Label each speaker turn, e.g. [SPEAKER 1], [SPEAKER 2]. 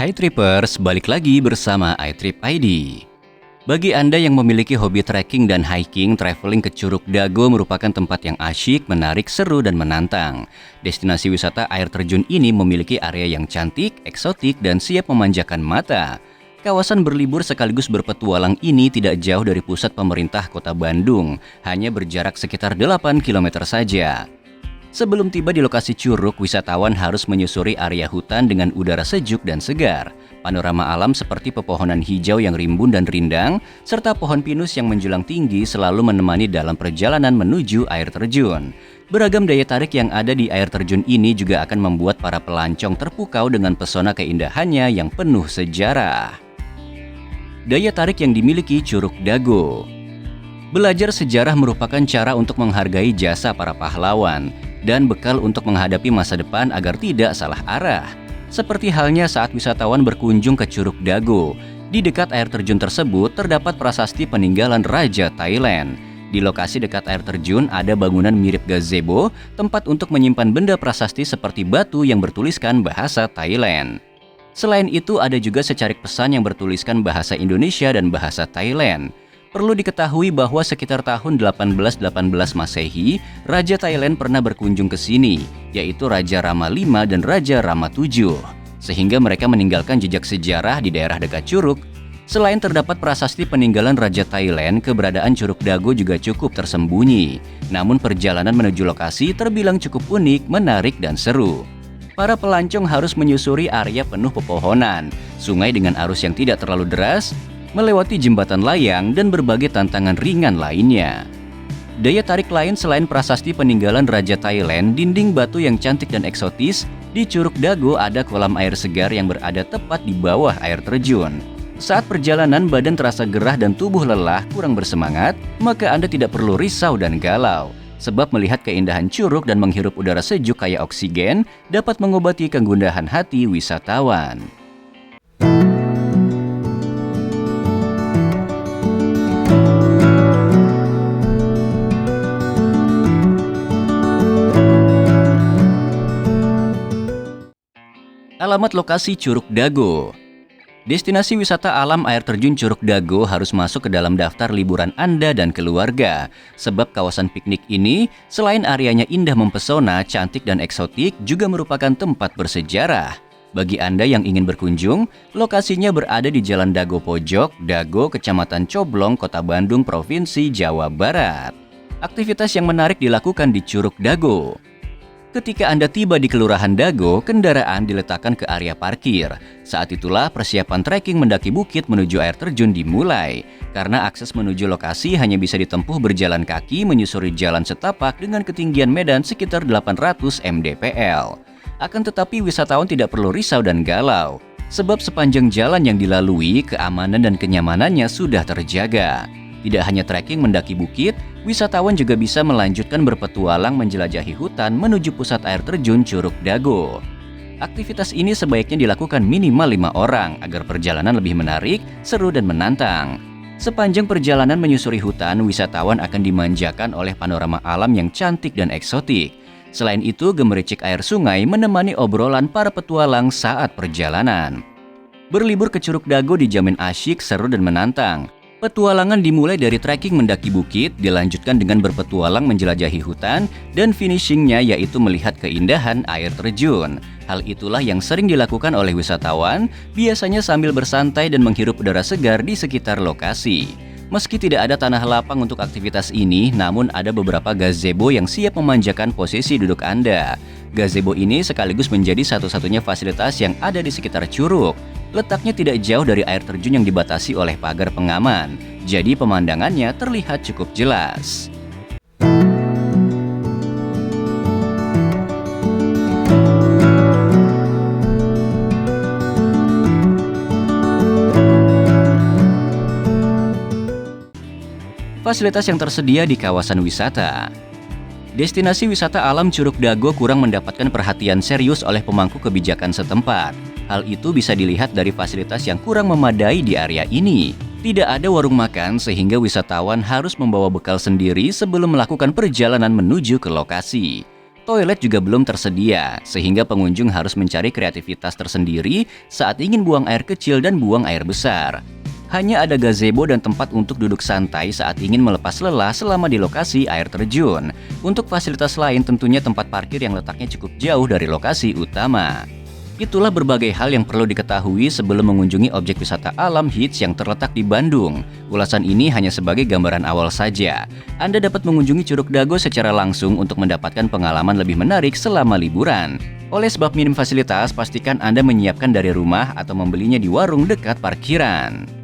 [SPEAKER 1] Hai Trippers, balik lagi bersama iTrip ID. Bagi Anda yang memiliki hobi trekking dan hiking, traveling ke Curug Dago merupakan tempat yang asyik, menarik, seru, dan menantang. Destinasi wisata air terjun ini memiliki area yang cantik, eksotik, dan siap memanjakan mata. Kawasan berlibur sekaligus berpetualang ini tidak jauh dari pusat pemerintah Kota Bandung, hanya berjarak sekitar 8 km saja. Sebelum tiba di lokasi curug, wisatawan harus menyusuri area hutan dengan udara sejuk dan segar. Panorama alam seperti pepohonan hijau yang rimbun dan rindang, serta pohon pinus yang menjulang tinggi selalu menemani dalam perjalanan menuju air terjun. Beragam daya tarik yang ada di air terjun ini juga akan membuat para pelancong terpukau dengan pesona keindahannya yang penuh sejarah. Daya tarik yang dimiliki Curug Dago. Belajar sejarah merupakan cara untuk menghargai jasa para pahlawan dan bekal untuk menghadapi masa depan agar tidak salah arah. Seperti halnya saat wisatawan berkunjung ke Curug Dago. Di dekat air terjun tersebut terdapat prasasti peninggalan Raja Thailand. Di lokasi dekat air terjun ada bangunan mirip gazebo, tempat untuk menyimpan benda prasasti seperti batu yang bertuliskan bahasa Thailand. Selain itu ada juga secarik pesan yang bertuliskan bahasa Indonesia dan bahasa Thailand. Perlu diketahui bahwa sekitar tahun 1818 Masehi, Raja Thailand pernah berkunjung ke sini, yaitu Raja Rama V dan Raja Rama VII, sehingga mereka meninggalkan jejak sejarah di daerah dekat curug. Selain terdapat prasasti peninggalan Raja Thailand, keberadaan Curug Dago juga cukup tersembunyi. Namun perjalanan menuju lokasi terbilang cukup unik, menarik, dan seru. Para pelancong harus menyusuri area penuh pepohonan, sungai dengan arus yang tidak terlalu deras, melewati jembatan layang, dan berbagai tantangan ringan lainnya. Daya tarik lain selain prasasti peninggalan Raja Thailand, dinding batu yang cantik dan eksotis, di Curug Dago ada kolam air segar yang berada tepat di bawah air terjun. Saat perjalanan badan terasa gerah dan tubuh lelah kurang bersemangat, maka Anda tidak perlu risau dan galau. Sebab melihat keindahan curug dan menghirup udara sejuk kayak oksigen dapat mengobati kegundahan hati wisatawan. Alamat lokasi Curug Dago. Destinasi wisata alam air terjun Curug Dago harus masuk ke dalam daftar liburan Anda dan keluarga. Sebab kawasan piknik ini, selain areanya indah mempesona, cantik dan eksotik, juga merupakan tempat bersejarah. Bagi Anda yang ingin berkunjung, lokasinya berada di Jalan Dago Pojok, Dago, Kecamatan Coblong, Kota Bandung, Provinsi Jawa Barat. Aktivitas yang menarik dilakukan di Curug Dago. Ketika Anda tiba di Kelurahan Dago, kendaraan diletakkan ke area parkir. Saat itulah persiapan trekking mendaki bukit menuju air terjun dimulai. Karena akses menuju lokasi hanya bisa ditempuh berjalan kaki menyusuri jalan setapak dengan ketinggian medan sekitar 800 mdpl. Akan tetapi wisatawan tidak perlu risau dan galau. Sebab sepanjang jalan yang dilalui, keamanan dan kenyamanannya sudah terjaga. Tidak hanya trekking mendaki bukit, wisatawan juga bisa melanjutkan berpetualang menjelajahi hutan menuju pusat air terjun Curug Dago. Aktivitas ini sebaiknya dilakukan minimal 5 orang agar perjalanan lebih menarik, seru, dan menantang. Sepanjang perjalanan menyusuri hutan, wisatawan akan dimanjakan oleh panorama alam yang cantik dan eksotik. Selain itu, gemericik air sungai menemani obrolan para petualang saat perjalanan. Berlibur ke Curug Dago dijamin asyik, seru, dan menantang. Petualangan dimulai dari trekking mendaki bukit, dilanjutkan dengan berpetualang menjelajahi hutan, dan finishingnya yaitu melihat keindahan air terjun. Hal itulah yang sering dilakukan oleh wisatawan, biasanya sambil bersantai dan menghirup udara segar di sekitar lokasi. Meski tidak ada tanah lapang untuk aktivitas ini, namun ada beberapa gazebo yang siap memanjakan posisi duduk Anda. Gazebo ini sekaligus menjadi satu-satunya fasilitas yang ada di sekitar curug. Letaknya tidak jauh dari air terjun yang dibatasi oleh pagar pengaman, jadi pemandangannya terlihat cukup jelas. Fasilitas yang tersedia di kawasan wisata. Destinasi wisata alam Curug Dago kurang mendapatkan perhatian serius oleh pemangku kebijakan setempat. Hal itu bisa dilihat dari fasilitas yang kurang memadai di area ini. Tidak ada warung makan sehingga wisatawan harus membawa bekal sendiri sebelum melakukan perjalanan menuju ke lokasi. Toilet juga belum tersedia, sehingga pengunjung harus mencari kreativitas tersendiri saat ingin buang air kecil dan buang air besar. Hanya ada gazebo dan tempat untuk duduk santai saat ingin melepas lelah selama di lokasi air terjun. Untuk fasilitas lain tentunya tempat parkir yang letaknya cukup jauh dari lokasi utama. Itulah berbagai hal yang perlu diketahui sebelum mengunjungi objek wisata alam hits yang terletak di Bandung. Ulasan ini hanya sebagai gambaran awal saja. Anda dapat mengunjungi Curug Dago secara langsung untuk mendapatkan pengalaman lebih menarik selama liburan. Oleh sebab minim fasilitas, pastikan Anda menyiapkan dari rumah atau membelinya di warung dekat parkiran.